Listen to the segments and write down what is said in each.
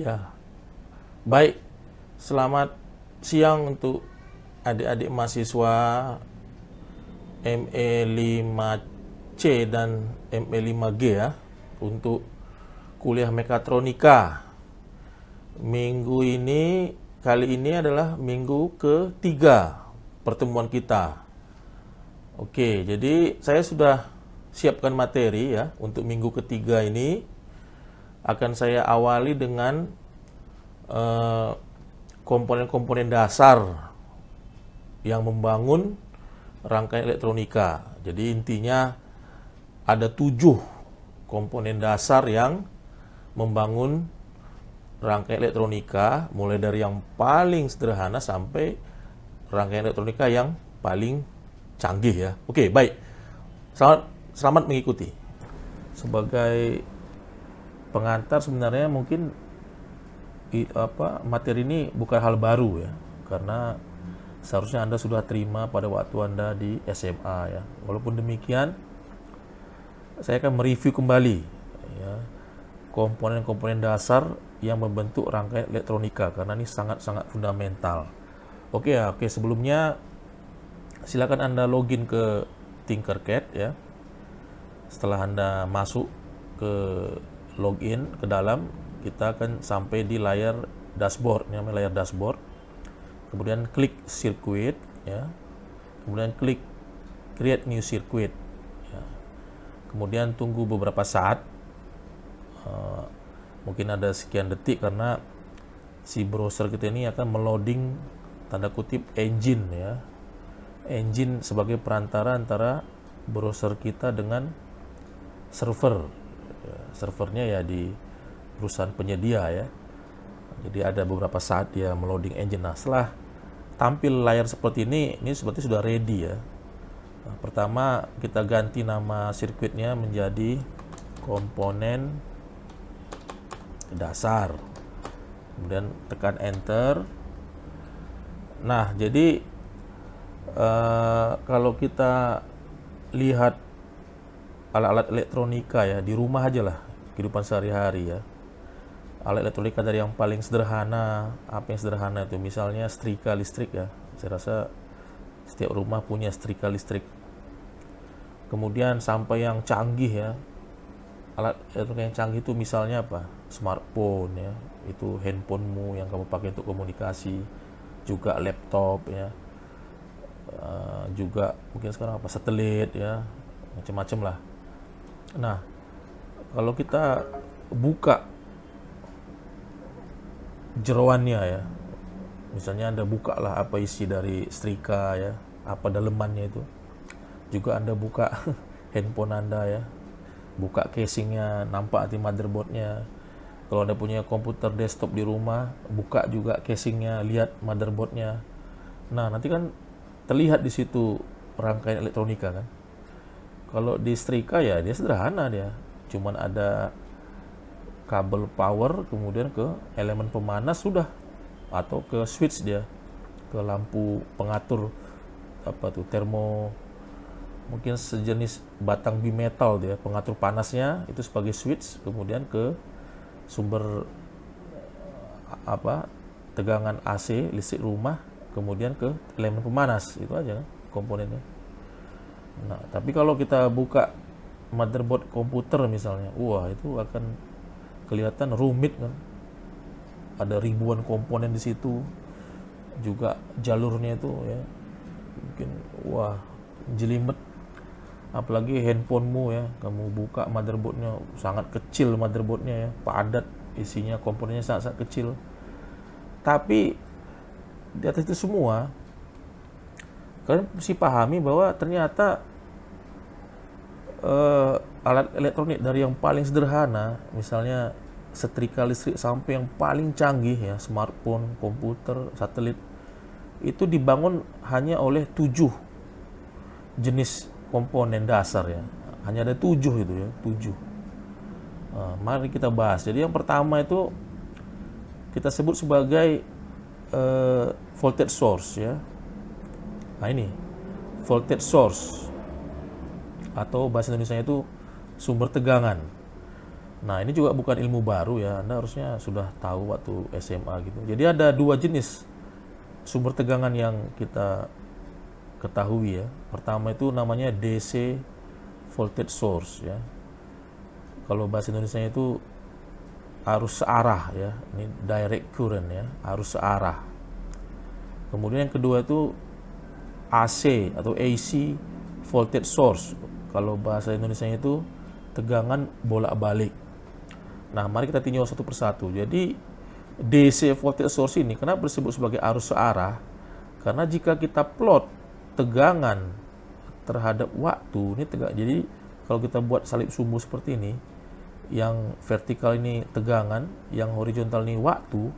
Ya, baik. Selamat siang untuk adik-adik mahasiswa ME5C dan ME5G ya, untuk kuliah mekatronika. Kali ini adalah minggu ketiga pertemuan kita. Oke, jadi saya sudah siapkan materi ya untuk minggu ketiga ini. Akan saya awali dengan komponen-komponen dasar yang membangun rangkaian elektronika. Jadi intinya ada 7 komponen dasar yang membangun rangkaian elektronika, mulai dari yang paling sederhana sampai rangkaian elektronika yang paling canggih ya. Oke, baik. Selamat mengikuti. Sebagai pengantar sebenarnya mungkin materi ini bukan hal baru ya, karena seharusnya Anda sudah terima pada waktu Anda di SMA ya. Walaupun demikian, saya akan mereview kembali ya, komponen-komponen dasar yang membentuk rangkaian elektronika, karena ini sangat-sangat fundamental. Oke, sebelumnya silakan Anda login ke Tinkercad ya. Setelah Anda masuk ke login ke dalam, kita akan sampai di layar dashboard, namanya layar dashboard. Kemudian klik circuit ya. Kemudian klik create new circuit ya. Kemudian tunggu beberapa saat, mungkin ada sekian detik, karena si browser kita ini akan meloading tanda kutip engine ya. Engine sebagai perantara antara browser kita dengan server. Servernya ya di perusahaan penyedia ya. Jadi ada beberapa saat dia meloading engine. Nah, setelah tampil layar seperti ini seperti sudah ready ya. Nah, pertama kita ganti nama sirkuitnya menjadi komponen dasar. Kemudian tekan enter. Nah, jadi kalau kita lihat alat-alat elektronika ya, di rumah aja lah, kehidupan sehari-hari ya. Alat elektronika dari yang paling sederhana, apa yang sederhana itu, misalnya setrika listrik ya. Saya rasa setiap rumah punya setrika listrik. Kemudian sampai yang canggih ya. Alat elektronika yang canggih itu misalnya apa? Smartphone ya, itu handphonemu yang kamu pakai untuk komunikasi. Juga laptop ya. Juga mungkin sekarang apa, satelit ya, macam-macam lah. Nah, kalau kita buka jeroannya ya, misalnya Anda buka lah apa isi dari setrika ya, apa dalemannya itu. Juga Anda buka handphone Anda ya, buka casingnya, nampak di motherboardnya. Kalau Anda punya komputer desktop di rumah, buka juga casingnya, lihat motherboardnya. Nah, nanti kan terlihat di situ rangkaian elektronika kan. Kalau di setrika ya dia sederhana, dia cuman ada kabel power, kemudian ke elemen pemanas sudah, atau ke switch dia, ke lampu pengatur apa tuh, termo, mungkin sejenis batang bimetal dia, pengatur panasnya itu sebagai switch, kemudian ke sumber tegangan AC listrik rumah, kemudian ke elemen pemanas. Itu aja kan komponennya. Nah, tapi kalau kita buka motherboard komputer misalnya, wah itu akan kelihatan rumit kan. Ada ribuan komponen di situ. Juga jalurnya itu ya, mungkin wah jelimet. Apalagi handphonemu ya, kamu buka motherboardnya sangat kecil, motherboardnya ya, padat isinya, komponennya sangat kecil. Tapi di atas itu semua, kalian mesti pahami bahwa ternyata alat elektronik dari yang paling sederhana, misalnya setrika listrik, sampai yang paling canggih ya, smartphone, komputer, satelit, itu dibangun hanya oleh 7 jenis komponen dasar ya. Hanya ada 7 itu ya, 7. Nah, mari kita bahas. Jadi yang pertama itu kita sebut sebagai voltage source ya. Nah ini voltage source, atau bahasa Indonesia itu sumber tegangan. Nah, ini juga bukan ilmu baru ya, Anda harusnya sudah tahu waktu SMA gitu. Jadi ada dua jenis sumber tegangan yang kita ketahui ya. Pertama itu namanya DC voltage source ya. Kalau bahasa Indonesia itu arus searah ya. Ini direct current ya, arus searah. Kemudian yang kedua itu AC atau AC voltage source. Kalau bahasa Indonesia itu tegangan bolak-balik. Nah, mari kita tinjau satu persatu. Jadi DC voltage source ini kenapa disebut sebagai arus searah? Karena jika kita plot tegangan terhadap waktu, ini tegak. Jadi kalau kita buat salib sumbu seperti ini, yang vertikal ini tegangan, yang horizontal ini waktu.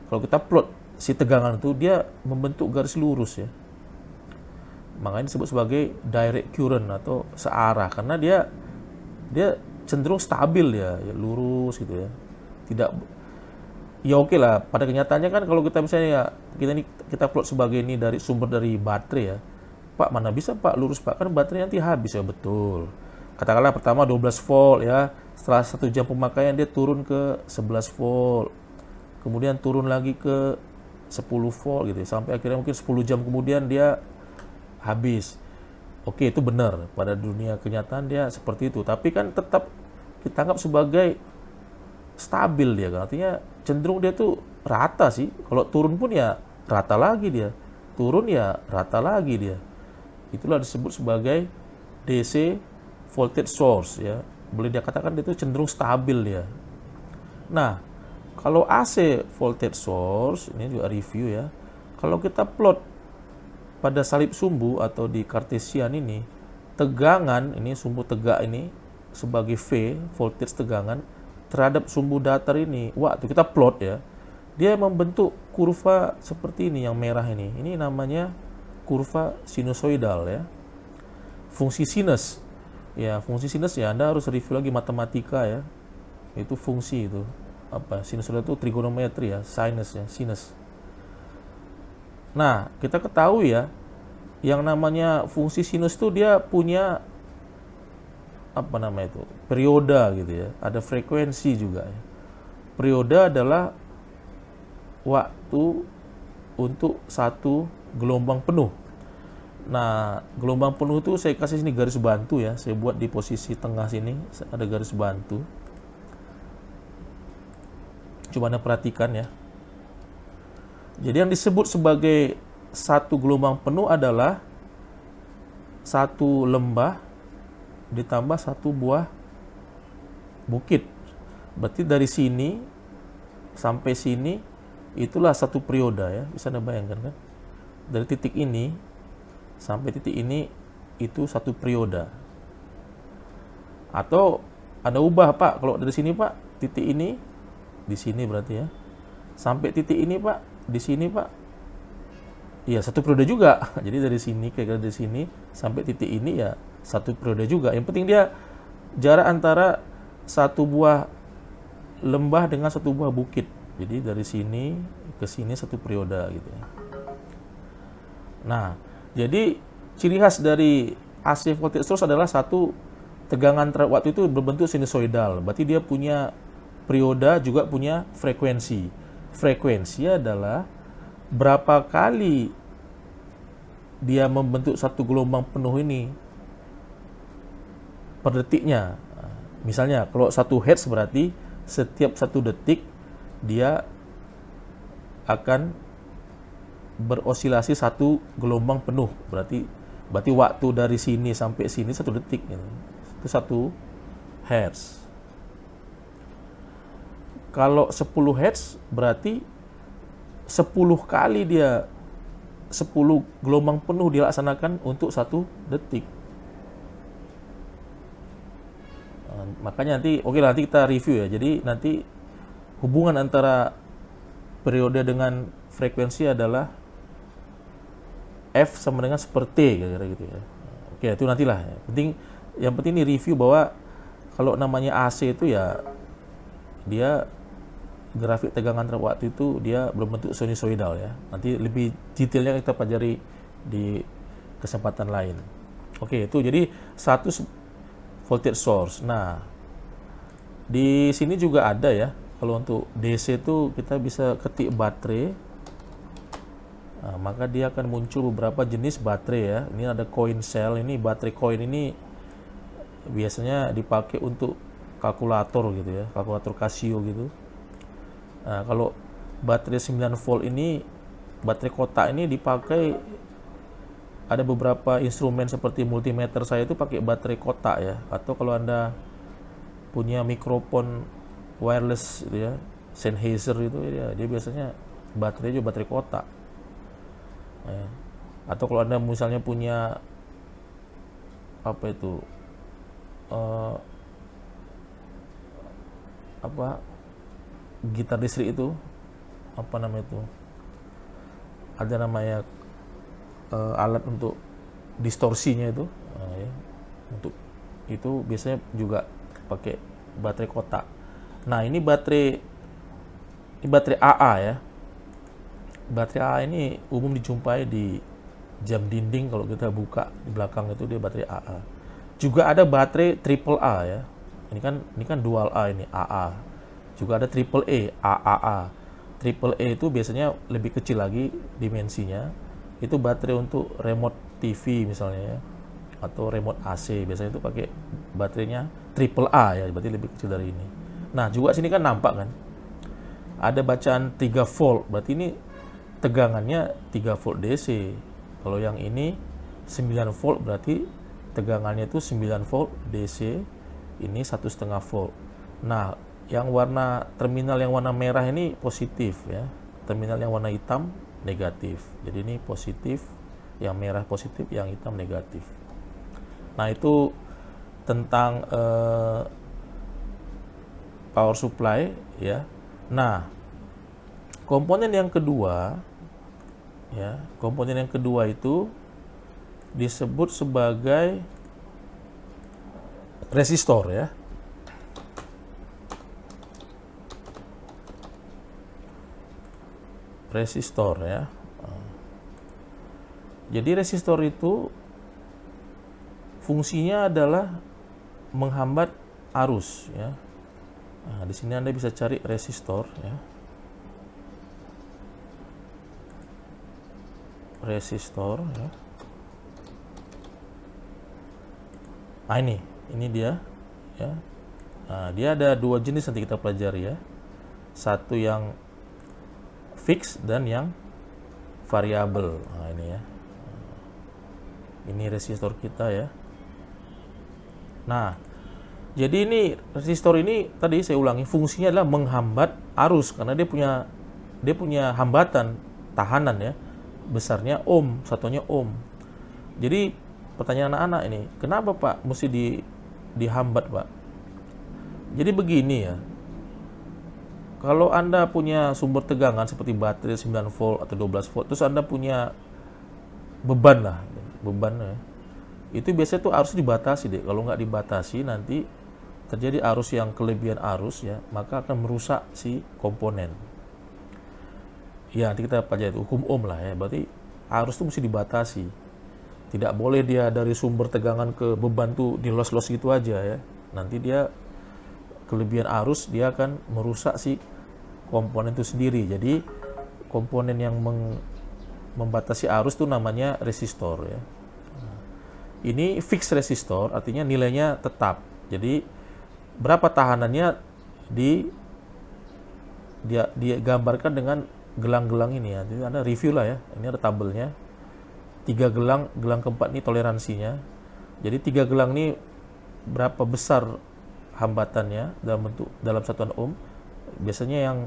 Kalau kita plot si tegangan itu, dia membentuk garis lurus ya. Makanya disebut sebagai direct current atau searah karena dia cenderung stabil ya, lurus gitu ya. Tidak ya oke lah, pada kenyataannya kan kalau kita misalnya kita plot sebagai ini dari sumber dari baterai ya. Pak, mana bisa Pak lurus Pak, kan baterai nanti habis ya. Betul. Katakanlah pertama 12 volt ya. Setelah 1 jam pemakaian dia turun ke 11 volt. Kemudian turun lagi ke 10 volt gitu ya. Sampai akhirnya mungkin 10 jam kemudian dia habis. Oke, itu benar. Pada dunia kenyataan dia seperti itu. Tapi kan tetap kita anggap sebagai stabil dia. Artinya cenderung dia tuh rata sih. Kalau turun pun ya rata lagi dia. Turun ya rata lagi dia. Itulah disebut sebagai DC voltage source ya. Boleh dikatakan itu cenderung stabil dia. Nah, kalau AC voltage source, ini juga review ya. Kalau kita plot pada salib sumbu atau di kartesian ini, tegangan ini sumbu tegak ini sebagai V, voltage tegangan terhadap sumbu datar ini, waktu kita plot ya, dia membentuk kurva seperti ini yang merah ini. Ini namanya kurva sinusoidal ya. Fungsi sinus. Ya, fungsi sinus ya Anda harus review lagi matematika ya. Itu fungsi itu. Apa? Sinusoidal itu trigonometri ya, sinus ya, sinus. Nah, kita ketahui ya, yang namanya fungsi sinus itu dia punya apa namanya itu? Periode gitu ya. Ada frekuensi juga ya. Periode adalah waktu untuk satu gelombang penuh. Nah, gelombang penuh itu saya kasih sini garis bantu ya. Saya buat di posisi tengah sini ada garis bantu. Coba Anda perhatikan ya. Jadi yang disebut sebagai satu gelombang penuh adalah satu lembah ditambah satu buah bukit. Berarti dari sini sampai sini itulah satu periode ya. Bisa Anda bayangkan kan? Dari titik ini sampai titik ini itu satu periode. Atau Anda ubah Pak, kalau dari sini Pak, titik ini di sini berarti ya. Sampai titik ini Pak, di sini Pak. Iya, satu periode juga. Jadi dari sini kayak dari sini sampai titik ini ya satu periode juga. Yang penting dia jarak antara satu buah lembah dengan satu buah bukit. Jadi dari sini ke sini satu periode gitu ya. Nah, jadi ciri khas dari AC voltage source adalah satu tegangan terhadap waktu itu berbentuk sinusoidal. Berarti dia punya periode juga punya frekuensi. Frekuensi adalah berapa kali dia membentuk satu gelombang penuh ini per detiknya. Misalnya kalau 1 Hz berarti setiap 1 detik dia akan berosilasi satu gelombang penuh. Berarti waktu dari sini sampai sini 1 detik gitu. Itu 1 Hz. Kalau 10 Hz berarti 10 kali dia 10 gelombang penuh dilaksanakan untuk 1 detik. Makanya nanti nanti kita review ya. Jadi nanti hubungan antara periode dengan frekuensi adalah F sama dengan per T kira-kira gitu ya. Oke, itu nantilah. Yang penting ini review bahwa kalau namanya AC itu ya dia grafik tegangan terhadap waktu itu dia berbentuk sinusoidal ya. Nanti lebih detailnya kita pelajari di kesempatan lain. Oke, itu jadi satu voltage source. Nah, Di sini juga ada ya. Kalau untuk DC itu kita bisa ketik baterai. Nah, maka dia akan muncul beberapa jenis baterai ya. Ini ada coin cell, ini baterai coin ini biasanya dipakai untuk kalkulator gitu ya, kalkulator Casio gitu. Nah, kalau baterai 9 volt ini, baterai kotak ini dipakai, ada beberapa instrumen seperti multimeter saya itu pakai baterai kotak ya. Atau kalau Anda punya mikrofon wireless gitu ya, Sennheiser itu ya, dia biasanya baterai juga baterai kotak ya. Atau kalau Anda misalnya punya apa itu gitar listrik itu apa namanya itu, ada namanya alat untuk distorsinya itu, ya. Untuk itu biasanya juga pakai baterai kotak. Nah, ini baterai AA ya. Baterai AA ini umum dijumpai di jam dinding, kalau kita buka di belakang itu dia baterai AA. Juga ada baterai triple A ya. Ini kan dual A, ini AA. Juga ada triple E, AAA. Triple E itu biasanya lebih kecil lagi dimensinya. Itu baterai untuk remote TV misalnya ya, atau remote AC. Biasanya itu pakai baterainya triple A ya, berarti lebih kecil dari ini. Nah, juga sini kan nampak kan, ada bacaan 3 volt, berarti ini tegangannya 3 volt DC. Kalau yang ini 9 volt, berarti tegangannya itu 9 volt DC, ini 1,5 volt. Nah, yang warna terminal yang warna merah ini positif ya, terminal yang warna hitam negatif. Jadi ini positif, yang merah positif, yang hitam negatif. Nah, itu tentang power supply ya. Nah, komponen yang kedua ya, komponen yang kedua itu disebut sebagai resistor ya. Resistor ya. Jadi resistor itu fungsinya adalah menghambat arus ya. Nah, di sini Anda bisa cari resistor ya. Resistor ya. Nah, ini dia ya. Nah, dia ada dua jenis nanti kita pelajari ya. Satu yang fix dan yang variabel. Nah, ini ya. Ini resistor kita ya. Nah, jadi ini resistor ini tadi saya ulangi, fungsinya adalah menghambat arus karena dia punya hambatan tahanan ya. Besarnya ohm, satunya ohm. Jadi pertanyaan anak-anak ini, kenapa Pak mesti dihambat Pak? Jadi begini ya. Kalau Anda punya sumber tegangan seperti baterai 9 volt atau 12 volt, terus Anda punya beban lah, beban ya. Itu biasanya tuh arus dibatasi deh. Kalau nggak dibatasi nanti terjadi arus yang kelebihan arus ya, maka akan merusak si komponen. Ya, nanti kita pelajari hukum Ohm lah ya. Berarti arus itu mesti dibatasi. Tidak boleh dia dari sumber tegangan ke beban tuh dilos-los gitu aja ya. Nanti dia kelebihan arus, dia akan merusak si komponen itu sendiri. Jadi komponen yang membatasi arus itu namanya resistor ya. Ini fixed resistor, artinya nilainya tetap. Jadi berapa tahanannya digambarkan dengan gelang-gelang ini ya. Jadi Anda review lah ya. Ini ada tabelnya. 3 gelang, gelang keempat ini toleransinya. Jadi 3 gelang ini berapa besar hambatannya dalam satuan ohm. Biasanya yang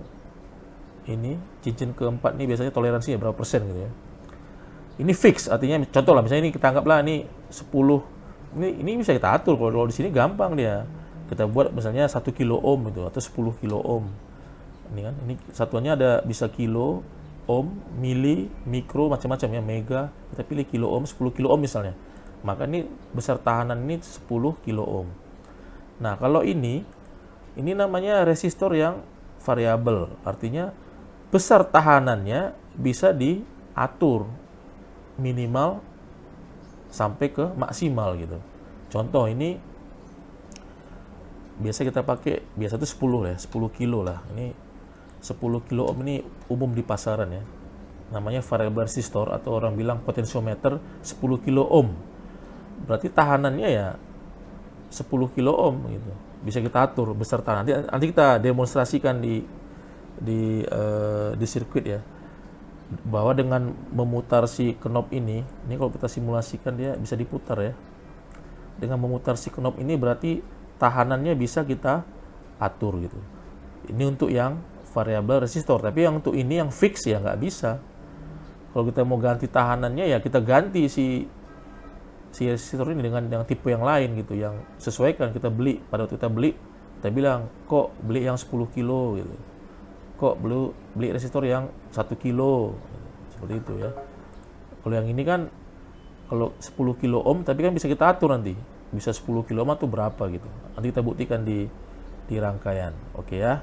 ini cincin keempat ini biasanya toleransinya berapa persen gitu ya. Ini fix, artinya contoh lah, misalnya ini kita anggaplah ini 10. Ini bisa kita atur, kalau di sini gampang dia. Kita buat misalnya 1 kilo ohm itu atau 10 kilo ohm. Ini kan, ini satuannya ada bisa kilo, ohm, mili, mikro, macam-macam ya, mega. Kita pilih kilo ohm, 10 kilo ohm misalnya. Maka ini besar tahanan ini 10 kilo ohm. Nah, kalau ini namanya resistor yang variabel. Artinya besar tahanannya bisa diatur minimal sampai ke maksimal gitu. Contoh ini biasa kita pakai, biasa itu 10 ya, 10 kilo lah. Ini 10 kilo ohm ini umum di pasaran ya. Namanya variable resistor atau orang bilang potensiometer 10 kilo ohm. Berarti tahanannya ya 10 kilo ohm gitu. Bisa kita atur beserta nanti kita demonstrasikan di sirkuit ya. Bahwa dengan memutar si knob ini kalau kita simulasikan dia bisa diputar ya. Dengan memutar si knob ini berarti tahanannya bisa kita atur gitu. Ini untuk yang variabel resistor, tapi yang untuk ini yang fix ya nggak bisa. Kalau kita mau ganti tahanannya ya kita ganti si resistor ini dengan tipe yang lain gitu, yang sesuaikan. Kita beli, pada waktu kita beli, kita bilang kok beli yang 10 kilo gitu. Kok beli resistor yang 1 kilo seperti itu ya. Kalau yang ini kan kalau 10 kilo ohm tapi kan bisa kita atur nanti. Bisa 10 kilo ohm atau berapa gitu. Nanti kita buktikan di rangkaian. Oke ya.